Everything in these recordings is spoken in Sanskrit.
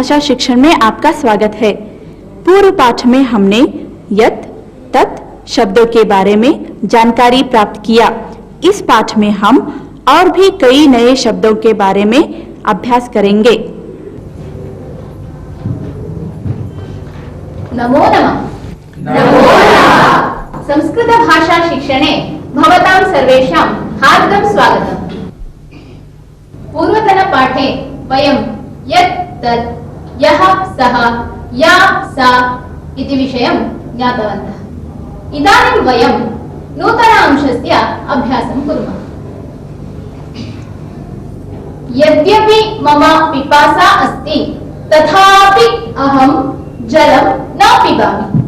भाषा शिक्षण में आपका स्वागत है। पूर्व पाठ में हमने यत्, तत् शब्दों के बारे में जानकारी प्राप्त किया। इस पाठ में हम और भी कई नए शब्दों के बारे में अभ्यास करेंगे। नमो नमः। नमो नमः। संस्कृत भाषा शिक्षणे भवतां सर्वेषां हार्दिकं स्वागतम्। पूर्वतन पाठे वयं यत्, तत्, यः, सः, या, सा इति विषयं ज्ञातवन्तः। इदानीं वयं नूतन अंशस्य अभ्यासं कुर्मः। यद्यपि मम पिपासा अस्ति तथापि अहं जलं न पिबामि।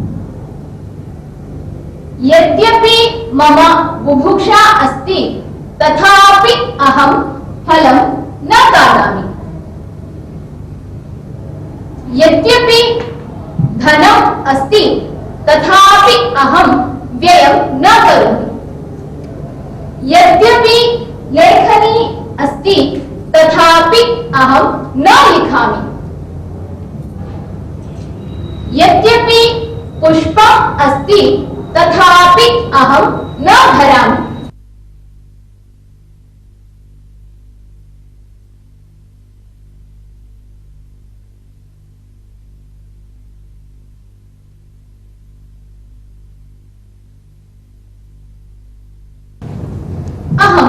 यद्यपि मम बुभुक्षा अस्ति तथापि अहं फलं न खादामि। यद्यपि धनम् अस्ति तथापि अहं व्ययं न करोमि। यद्यपि लेखनी अस्ति तथापि अहं न लिखामि। यद्यपि पुष्पम् अस्ति तथापि अहं न धरामि। अहं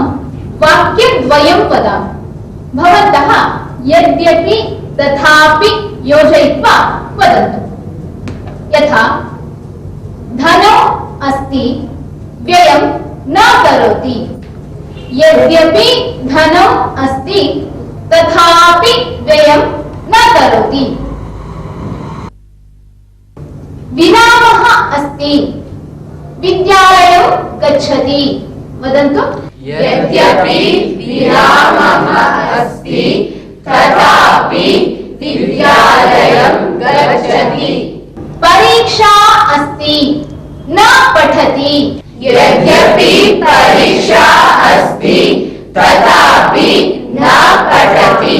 वाक्यद्वयं वदामि। भवन्तः यद्यपि तथापि योजयित्वा वदन्तु। यथा धनम् अस्ति व्ययं न करोति। यद्यपि धनम् अस्ति तथापि व्ययं न करोति। विरामः अस्ति विद्यालयं गच्छति। वदन्तु। यद्यपि विरामः अस्ति तथापि विद्यालयं गच्छति। परीक्षा अस्ति न पठति। यद्यपि परीक्षा अस्ति तथापि न पठति।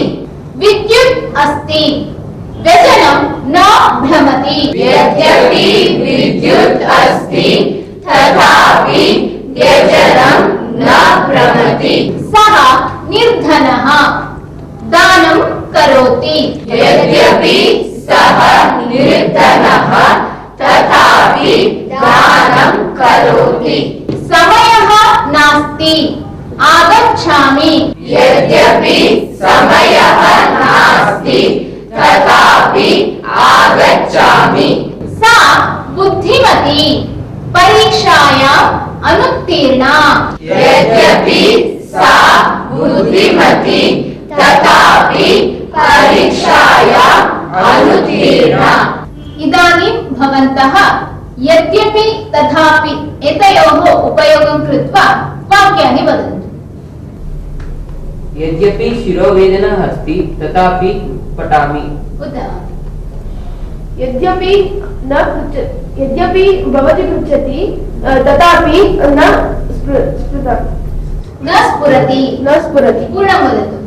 विद्युत् अस्ति व्यजनं न भ्रमति। यद्यपि विद्युत् अस्ति तथापि व्यजनं न भ्रमति। सः निर्धनः दानं करोति। यद्यपि सः निर्धनः तथापि दानं करोति। समयः नास्ति आगच्छामि। यद्यपि समयः नास्ति तथापि आगच्छामि। सा बुद्धिमती परीक्षायाम् अनुत्तीर्णा। यद्यपि सा बुद्धिमती तथापि परीक्षायाम् अनुत्तीर्णा। इदानीं भवन्तः यद्यपि तथापि एतयोः उपयोगं कृत्वा वाक्यानि वदन्तु। यद्यपि शिरोवेदना अस्ति तथापि पठामि। उत्तमम्। यद्यपि भवती पृच्छति तथापि न स्फुरति। पूर्णं वदतु।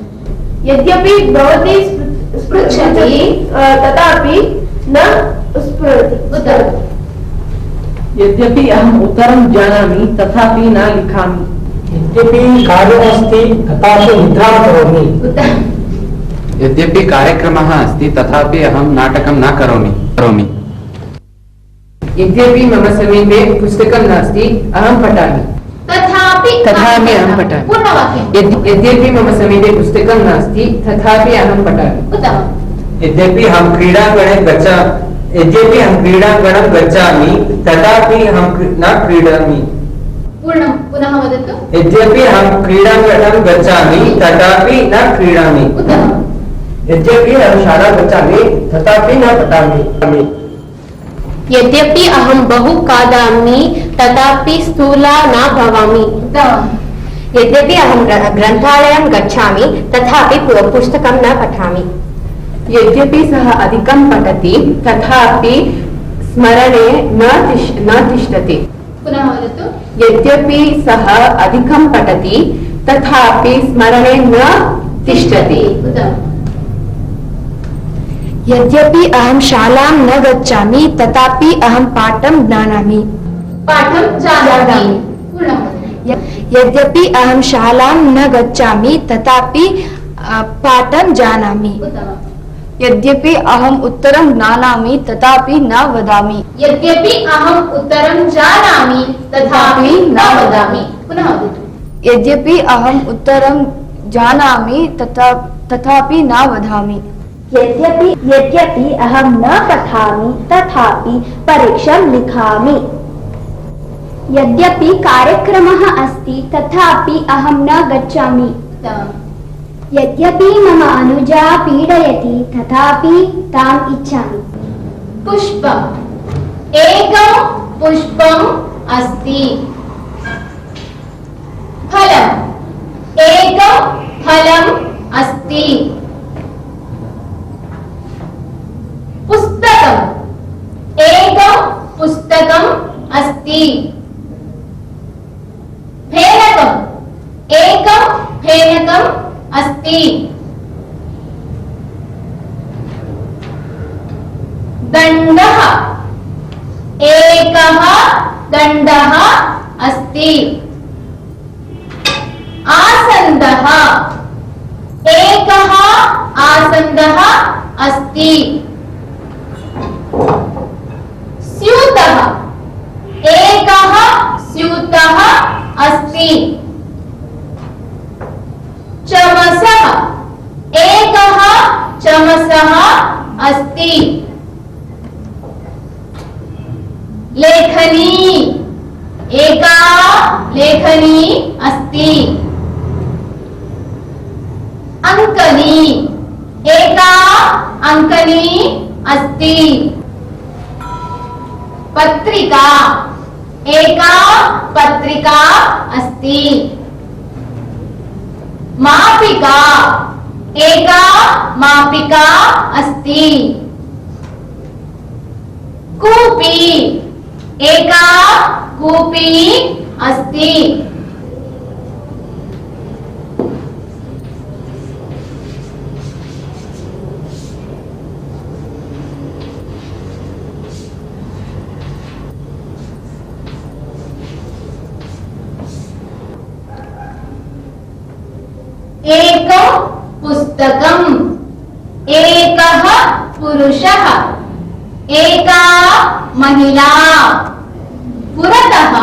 यद्यपि भवती पृच्छति तथापि न स्फुरति। उत्तमम्। यद्यपि अहम् उत्तरं जानामि तथापि न लिखामि। यद्यपि कार्यमस्ति तथापि निद्रां करोमि। उत्तमम्। यद्यपि कार्यक्रमः अस्ति तथापि अहं नाटकं न करोमि। यद्यपि मम समीपे पुस्तकं नास्ति अहं पठामि। तथापि अहं पठामि। पूर्णवाक्यं। यद्यपि मम समीपे पुस्तकं नास्ति तथापि अहं पठामि। उत्तमम्। यद्यपि हम क्रीडाङ्गणं गच्छामि तथापि अहं न क्रीडामि। पुनः वदतु। यद्यपि हम क्रीडाङ्गणं गच्छामि तथापि न क्रीडामि। उत्तमम्। यद्यपि अहं शालां गच्छामि तथापि न पठामि। यद्यपि अहं बहु खादामि तथापि स्थूला न भवामि। उत्तमम्। यद्यपि अहं ग्रन्थालयं गच्छामि तथापि पुस्तकं न पठामि। यद्यपि सः अधिकं पठति तथापि स्मरणे न तिष्ठति। पुनः वदतु। यद्यपि सः अधिकं पठति तथापि स्मरणे न तिष्ठति। उत्तमम्। यद्यपि अहं शालां न गच्छामि तथापि अहं पाठं जानामि। पाठं जानामि। पूर्णं वदतु। यद्यपि अहं शालां न गच्छामि तथापि पाठं जानामि। उत्तमम्। यद्यपि अहम् उत्तरं जानामि तथापि न वदामि। यद्यपि अहम् उत्तरं जानामि तथापि न वदामि। पुनः वदतु। यद्यपि अहम् उत्तरं जानामि तथापि न वदामि। यद्यपि अहं न पठामि तथापि परीक्षां लिखामि। यद्यपि कार्यक्रमः अस्ति तथापि अहं न गच्छामि। उत्तमम्। यद्यपि मम अनुजा पीडयति तथापि ताम् इच्छामि। पुष्पम्। एकं पुष्पम् अस्ति। फलम्। एकं फलम् अस्ति। पुस्तकम्। एकं पुस्तकम् अस्ति। फेनकम्। एकं फेनकम् अस्ति। दण्डः। एकः दण्डः अस्ति। आसन्दः। एकः आसन्दः अस्ति। स्यूतः। एकः स्यूतः अस्ति। चमसः। एकः चमसः अस्ति। लेखनी। एका लेखनी अस्ति। अंकनी। एका अंकनी अस्ति। पत्रिका। एका पत्रिका अस्ति। मापिका। एका मापिका अस्ति। कूपी। एका कूपी अस्ति। एकं पुस्तकम्। एकः पुरुषः। एका महिला। पुरतः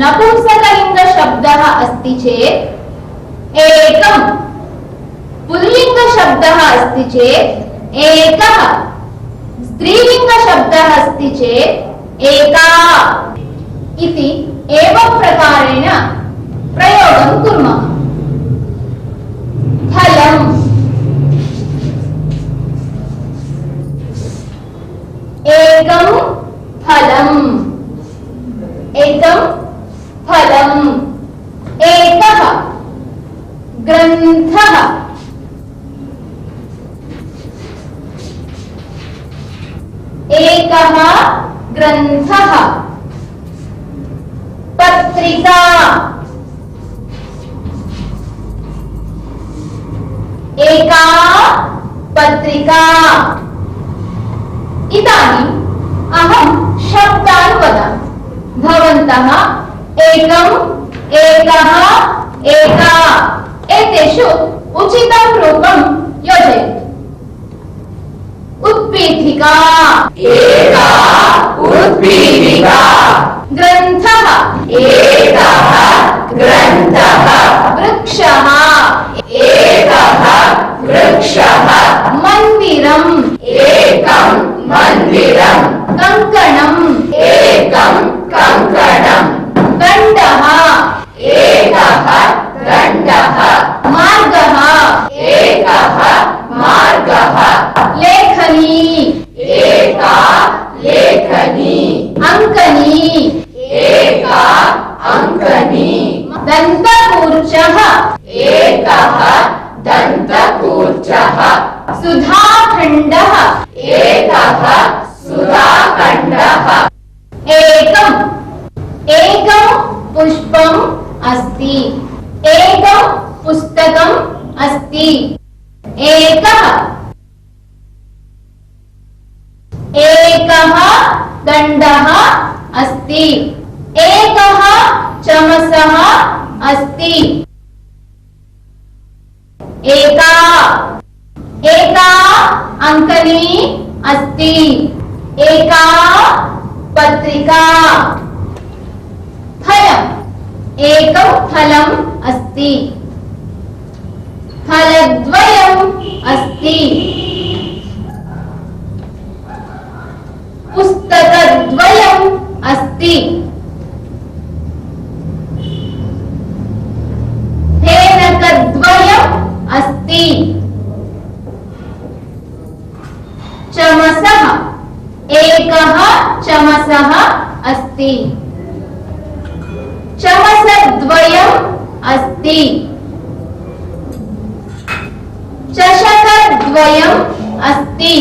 नपुंसकलिङ्गशब्दः अस्ति चेत् एकम्। पुल्लिङ्गशब्दः अस्ति चेत् एकः। स्त्रीलिङ्गशब्दः अस्ति चेत् एका इति एवं प्रकारेण प्रयोगं कुर्मः। फलम्। एकं फलम्। एकं फलम्। एकः ग्रन्थः। एकः ग्रन्थः। पत्रिका। एका पत्रिका। इदानीम् अहं शब्दान् वदामि। भवन्तः एकम्, एकः, एका एतेषु उचितं रूपं योजयन्तु। उत्पीठिका। एका उत्पीठिका। ग्रन्थः। एकः ग्रन्थः। वृक्षः। एकः वृक्षः। मन्दिरम्। एकं मन्दिरम्। कङ्कणम्। एकं कङ्कणम्। दण्डः। एकः दण्डः। मार्गः। एकः मार्गः। लेखनी। एका लेखनी। अङ्कनी। एका अङ्कनी। दन्तकूर्चः। एकः दन्तकूर्चः। सुधाखण्डः। एकः दण्डः अस्ति। एकः चमसः अस्ति। एका अंकनी अस्ति। एका पत्रिका। फलम् एकं फलम् अस्ति। फलद्वयम् अस्ति। पुस्तकद्वयम् अस्ति। फेनकद्वयम् अस्ति। चमसः एकः चमसः अस्ति। चमसद्वयम् अस्ति। चषकद्वयम् अस्ति।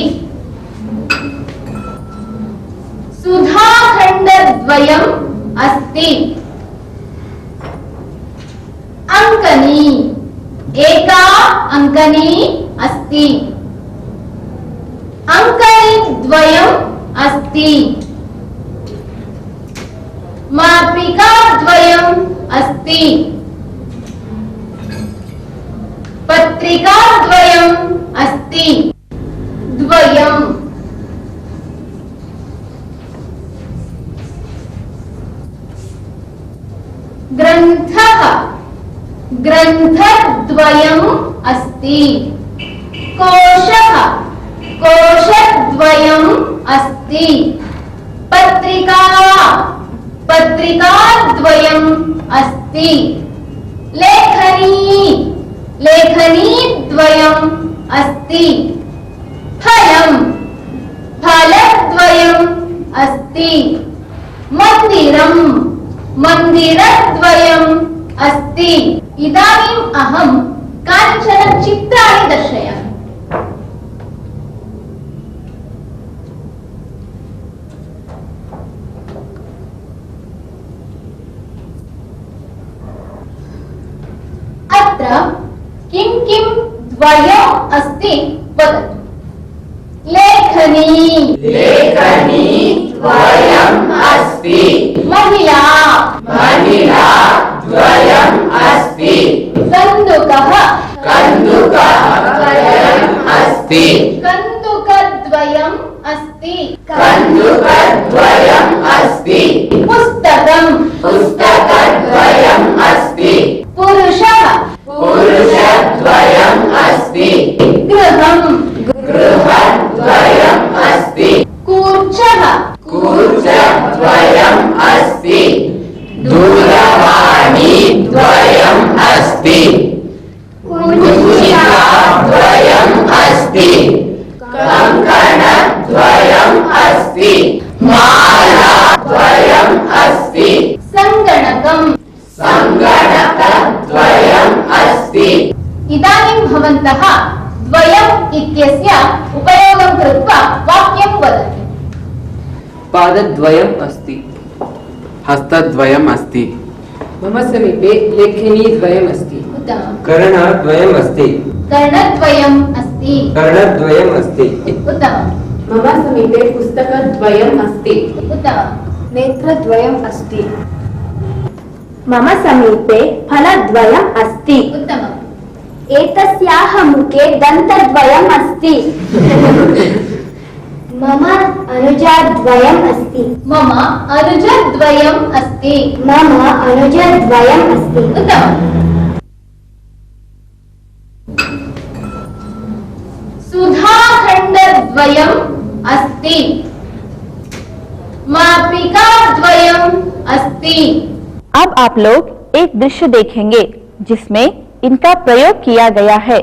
सुधाखण्डद्वयम् अस्ति। अंकनी एका अंकनी अस्ति। अंकनीद्वयम् अस्ति। मापिकाद्वयम् अस्ति। पत्रिकाद्वयम् अस्ति। द्वयम् ग्रन्थः ग्रन्थद्वयम् अस्ति। कोशः कोशद्वयम् अस्ति। पत्रिका पत्रिकाद्वयम् अस्ति। लेखनी लेखनीद्वयम् अस्ति। फलम् फलद्वयम् अस्ति। मन्दिरम् मन्दिरद्वयम् अस्ति। इदानीम् अहं कानिचन चित्राणि दर्शयामि। अत्र किं किं द्वयम् अस्ति वदतु। लेखनी लेखनी द्वयम् अस्ति। महिला महिला द्वयम् अस्ति। कन्दुकः कन्दुकः द्वयम् अस्ति। कन्दुकद्वयम् अस्ति। कन्दुकद्वयम् अस्ति। पुस्तकम् पुस्तकद्वयम् अस्ति। पुरुषः पुरुषद्वयम् अस्ति। गृहम् गृहद्वयम् अस्ति। कूर्चः कूर्चद्वयम् अस्ति। दूरवाणी द्वयम् अस्ति। कुञ्चिकाद्वयम् अस्ति। कङ्कणद्वयम् अस्ति। मालाद्वयम् अस्ति। सङ्गणकम् सङ्गणकद्वयम् अस्ति। इदानीं भवन्तः द्वयम् इत्यस्य उपयोगं कृत्वा वाक्यं वदन्तु। पादद्वयम् अस्ति। हस्तद्वयम् अस्ति। मम समीपे लेखनीद्वयम् अस्ति। उत्तमम्। कर्णद्वयम् अस्ति। कर्णद्वयम् अस्ति। कर्णद्वयम् अस्ति। उत्तमम्। मम समीपे पुस्तकद्वयम् अस्ति। उत्तमम्। नेत्रद्वयम् अस्ति। मम समीपे फलद्वयम् अस्ति। उत्तमम्। एतस्याः मुखे दन्तद्वयम् अस्ति। मम अनुजद्वयम् अस्ति। मम अनुजद्वयम् अस्ति। मम अनुजद्वयम् अस्ति। उत्तमम्। सुधाखण्डद्वयम् अस्ति। मापिकाद्वयम् अस्ति। अब आप लोग एक दृश्य देखेंगे जिसमें इनका प्रयोग किया गया है।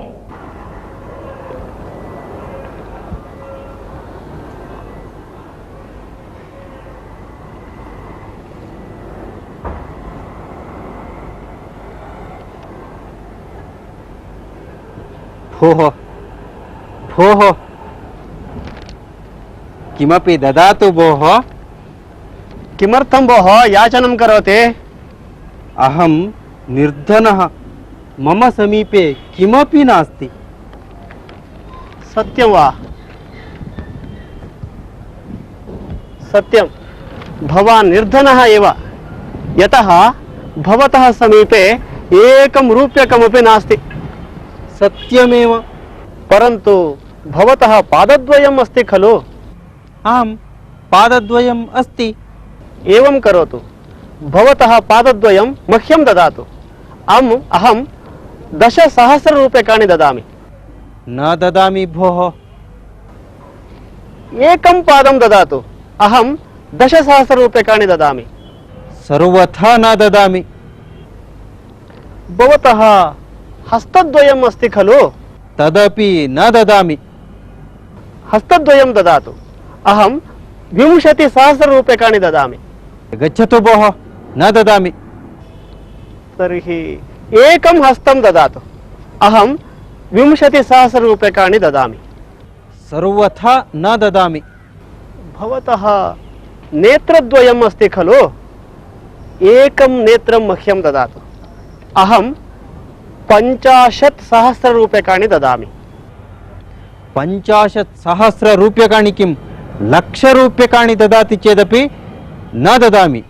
भोः भोः किमपि ददातु भोः। किमर्थं भोः याचनं करोति? अहं निर्धनः, मम समीपे किमपि नास्ति। सत्यं वा? सत्यं भवान् निर्धनः एव यतः भवतः समीपे एकं रूप्यकमपि नास्ति। सत्यमेव। परन्तु भवतः पादद्वयम् अस्ति खलु? आम्, पादद्वयम् अस्ति। एवं करोतु, भवतः पादद्वयं मह्यं ददातु, अहं 10,000 रूप्यकाणि ददामि। न ददामि भोः। एकं पादं ददातु, अहं 10,000 रूप्यकाणि ददामि। सर्वथा न ददामि। भवतः हस्तद्वयम् अस्ति खलु? तदपि न ददामि। हस्तद्वयं ददातु, अहं 20,000 रूप्यकाणि ददामि। गच्छतु भोः, न ददामि। तर्हि एकं हस्तं ददातु, अहं 20,000 रूप्यकाणि ददामि। सर्वथा न ददामि। भवतः नेत्रद्वयम् अस्ति खलु? एकं नेत्रं मह्यं ददातु, अहं 50,000 रूप्यकाणि ददामि। 50,000 रूप्यकाणि किं 1,00,000 रूप्यकाणि ददाति चेदपि न ददामि।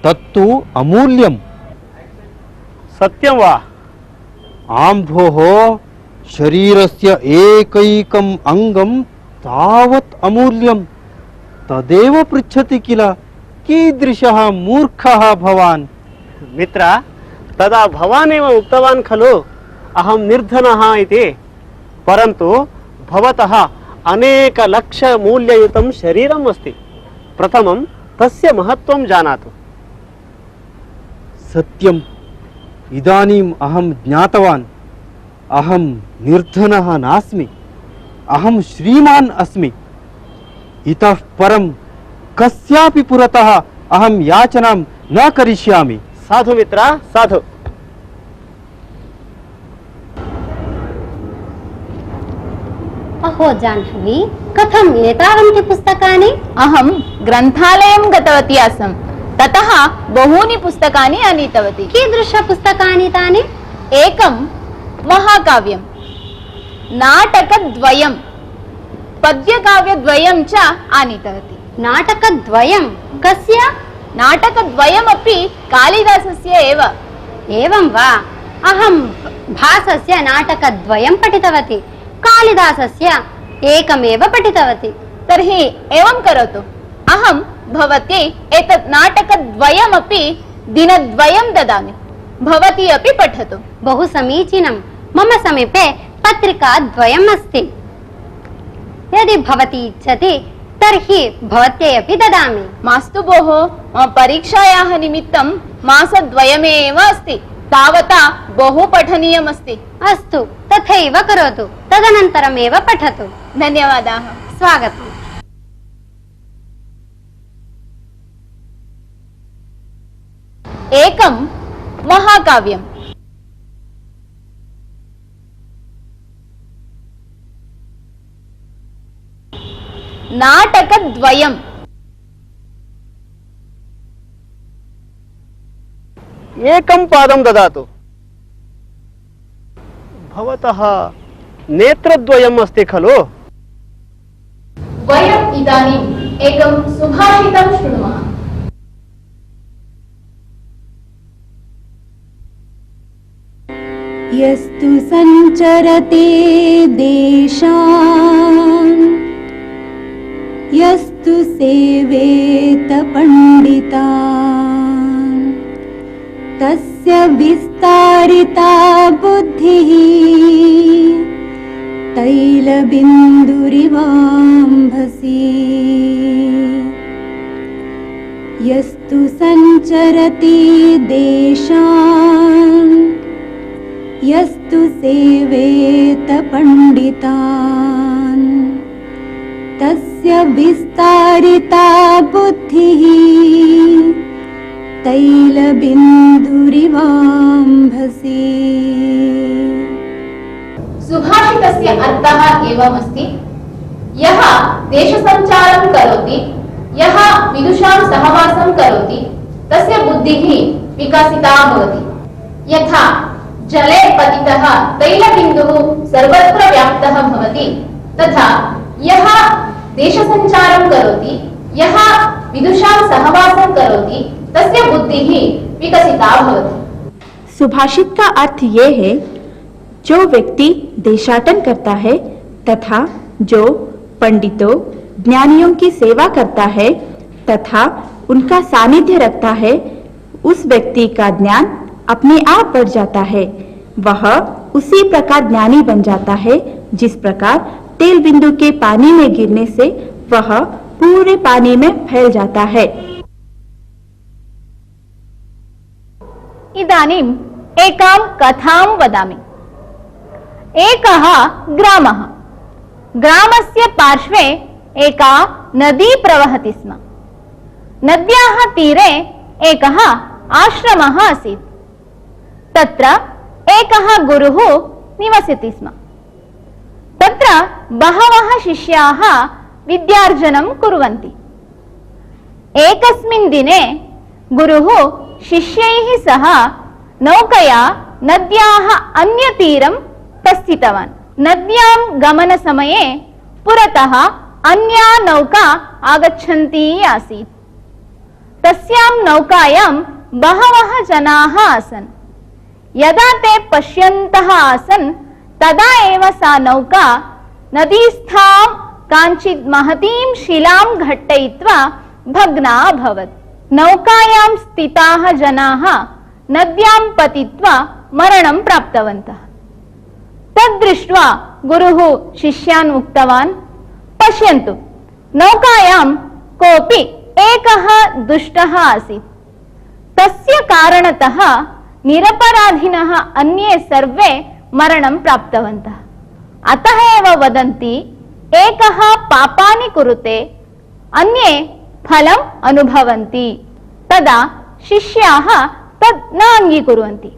तत्तु अमूल्यम्। सत्यं वा? आं भोः, शरीरस्य एकैकम् अङ्गं तावत् अमूल्यं। तदेव पृच्छति किल? कीदृशः मूर्खः भवान्। मित्र, तदा भवान् एव उक्तवान् खलु अहं निर्धनः इति। परन्तु भवतः अनेक लक्ष मूल्ययुतं शरीरम् अस्ति। प्रथमं तस्य महत्त्वं जानातु। सत्यम्, इदानीम् अहं ज्ञातवान्। अहं निर्धनः नास्मि, अहं श्रीमान् अस्मि। इतः परं कस्यापि पुरतः अहं याचनां न करिष्यामि। साधु मित्र, साधु। अहो जाह्नवी, कथम् एतावन्ति पुस्तकानि? अहं ग्रन्थालयं गतवती आसम्, ततः बहूनि पुस्तकानि आनीतवती। कीदृशपुस्तकानि तानि? एकं महाकाव्यं, नाटकद्वयं, पद्यकाव्यद्वयं च आनीतवती। नाटकद्वयं कस्य? नाटकद्वयमपि कालिदासस्य एव। एवं वा? अहं भासस्य नाटकद्वयं पठितवती, कालिदासस्य एकमेव पठितवती। तर्हि एवं करोतु, अहं भवत्यै एतत् नाटकद्वयमपि दिनद्वयं ददामि, भवती अपि पठतु। बहु समीचीनं। मम समीपे पत्रिकाद्वयम् अस्ति। यदि भवती इच्छति तर्हि भवत्यै अपि ददामि। मास्तु भोः, मम परीक्षायाः निमित्तं मासद्वयमेव अस्ति, तावता बहु पठनीयमस्ति। अस्तु, तथैव करोतु, तदनन्तरमेव पठतु। धन्यवादाः। स्वागतम्। एकं महाकाव्यं, नाटकद्वयं, एकं पादं ददातु। भवतः नेत्रद्वयम् अस्ति खलु? वयम् इदानीम् एकं सुभाषितं शृणुमः। यस्तु संचरते देशान्, यस्तु सेवेत पंडितान्, तस्य विस्तारिता बुद्धिः तैलबिन्दुरिवाम्भसि। यस्तु संचरति देशान्, यस्तु सेवेत पंडितान्, तस्य विस्तारिता बुद्धिः तैलबिन्दुरिवाम्भसि। सुभाषितस्य अर्थः एवमस्ति, यः देशसञ्चारं करोति, यः विदुषां सहवासं करोति, तस्य बुद्धिः विकसिता भवति। यथा जले पतितः तैलबिन्दुः सर्वत्र व्याप्तः भवति, तथा यः देशसञ्चारं करोति, यः विदुषां सहवासं करोति तस्य बुद्धिः विकसिता भवति। सुभाषित का अर्थ ये है, जो व्यक्ति देशाटन करता है तथा जो पंडितों ज्ञानियों की सेवा करता है तथा उनका सानिध्य रखता है, उस व्यक्ति का ज्ञान अपने आप बढ़ जाता है। वह उसी प्रकार ज्ञानी बन जाता है जिस प्रकार तेल बिंदु के पानी में गिरने से वह पूरे पानी में फैल जाता है। इदानीम् एकां कथां वदामि। एकः ग्रामः, ग्रामस्य पार्श्वे एका नदी प्रवहति स्म। नद्याः तीरे एकः आश्रमः आसीत्। तत्र एकः गुरुः निवसति स्म। तत्र बहवः शिष्याः विद्यार्जनं कुर्वन्ति। एकस्मिन् दिने गुरुः शिष्यैः सह नौकया नद्याः अन्यतीरं प्रस्थितवान्। नद्यां गमनसमये पुरतः अन्या नौका आगच्छन्ती आसीत्। तस्यां नौकायां बहवः जनाः आसन्। यदा ते पश्यन्तः आसन् तदा एव सा नौका नदीस्थां काञ्चित् महतीं शिलां घट्टयित्वा भग्ना अभवत्। नौकायां स्थिताः जनाः नद्यां पतित्वा मरणं प्राप्तवन्तः। तद्दृष्ट्वा गुरुः शिष्यान् उक्तवान्, पश्यन्तु, नौकायां कोऽपि एकः दुष्टः आसीत्। तस्य कारणतः निरपराधिनः अन्ये सर्वे मरणं प्राप्तवन्तः। अतः एव वदन्ति, एकः पापानि कुरुते, अन्ये फलम् अनुभवन्ति। तदा शिष्याः तद् न अङ्गीकुर्वन्ति।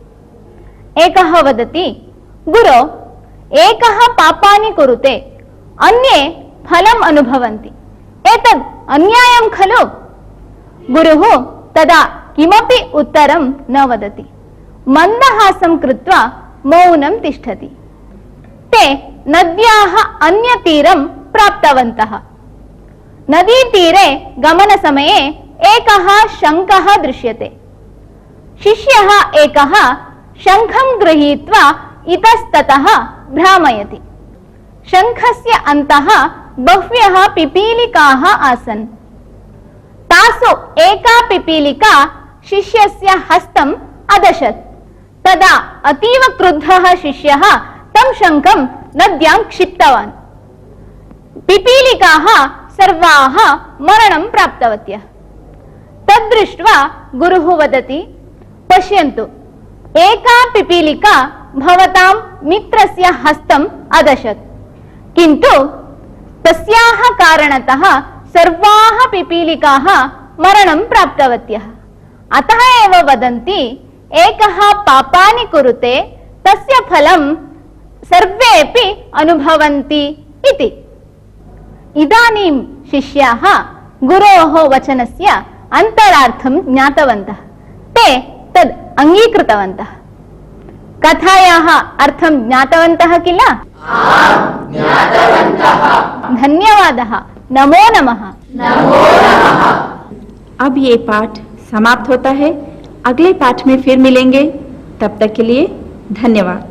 एकः वदति, गुरो, एकः पापानि कुरुते, अन्ये फलम् अनुभवन्ति, एतद् अन्यायं खलु? गुरुः तदा किमपि उत्तरं न वदति, मन्दहासं कृत्वा मौनं तिष्ठति। ते नद्याः अन्यतीरं प्राप्तवन्तः। नदीतीरे गमनसमये एकः शङ्खः दृश्यते। शिष्यः एकः शङ्खं गृहीत्वा इतस्ततः भ्रामयति। शङ्खस्य अन्तः बह्व्यः पिपीलिकाः आसन्। तासु एका पिपीलिका शिष्यस्य हस्तम् अदशत्। तदा अतीव क्रुद्धः शिष्यः तं शङ्खं नद्यां क्षिप्तवान्। पिपीलिकाः सर्वाः मरणं प्राप्तवत्यः। तद्दृष्ट्वा गुरुः वदति, पश्यन्तु, एका पिपीलिका भवतां मित्रस्य हस्तम् अदशत्, किन्तु तस्याः कारणतः सर्वाः पिपीलिकाः मरणं प्राप्तवत्यः। अतः एव वदन्ति, एकः पापानि कुरुते तस्य फलं सर्वेपि अनुभवन्ति इति। इदानीं शिष्याः गुरोः वचनस्य अन्तरार्थं ज्ञातवन्तः। ते तद् अङ्गीकृतवन्तः। कथायाः अर्थं ज्ञातवन्तः किल? धन्यवादः। नमो नमः। अब ये पाठ समाप्त होता है। अगले पाठ में फिर मिलेंगे। तब तक के लिए धन्यवाद।